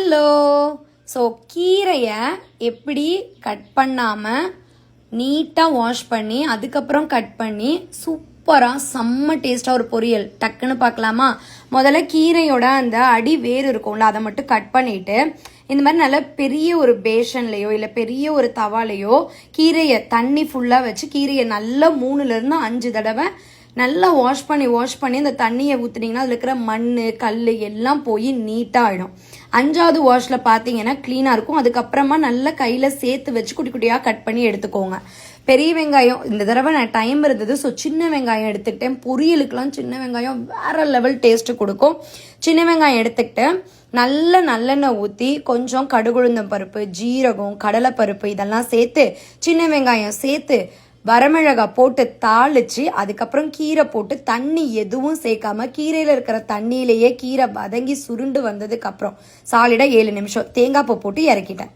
Hello. So கீரையை எப்படி cut பண்ணாமல் நீட்டாக வாஷ் பண்ணி அதுக்கப்புறம் கட் பண்ணி சூப்பராக செம்ம டேஸ்ட்டாக ஒரு பொரியல் டக்குன்னு பார்க்கலாமா? முதல்ல கீரையோட அந்த அடி வேறு இருக்கும்ல, அதை மட்டும் கட் பண்ணிவிட்டு இந்த மாதிரி நல்ல பெரிய ஒரு பேஷன்லையோ இல்லை பெரிய ஒரு தவாலையோ கீரையை தண்ணி ஃபுல்லாக வச்சு கீரையை நல்லா 3லேருந்து 5 தடவை நல்லா வாஷ் பண்ணி அந்த தண்ணியை ஊற்றுனீங்கன்னா அதில் இருக்கிற மண் கல் எல்லாம் போய் நீட்டாக ஆகிடும். 5வது வாஷில் பார்த்தீங்கன்னா க்ளீனாக இருக்கும். அதுக்கப்புறமா நல்லா கையில் சேர்த்து வச்சு குட்டி குட்டியாக கட் பண்ணி எடுத்துக்கோங்க. பெரிய வெங்காயம் இந்த தடவை நான் டைம் இருந்தது, ஸோ சின்ன வெங்காயம் எடுத்துக்கிட்டேன். பொரியலுக்கெல்லாம் சின்ன வெங்காயம் வேறு லெவல் டேஸ்ட்டு கொடுக்கும். சின்ன வெங்காயம் எடுத்துக்கிட்டு நல்ல நல்லெண்ணெய் ஊற்றி கொஞ்சம் கடுகுளுந்தம் பருப்பு, ஜீரகம், கடலைப்பருப்பு இதெல்லாம் சேர்த்து சின்ன வெங்காயம் சேர்த்து வரமிளகா போட்டு தாளிச்சு அதுக்கப்புறம் கீரை போட்டு தண்ணி எதுவும் சேர்க்காம கீரையில் இருக்கிற தண்ணியிலேயே கீரை வதங்கி சுருண்டு வந்ததுக்கு அப்புறம் சாலிடாக 7 நிமிஷம் தேங்காய் பூ போட்டு இறக்கிட்டேன்.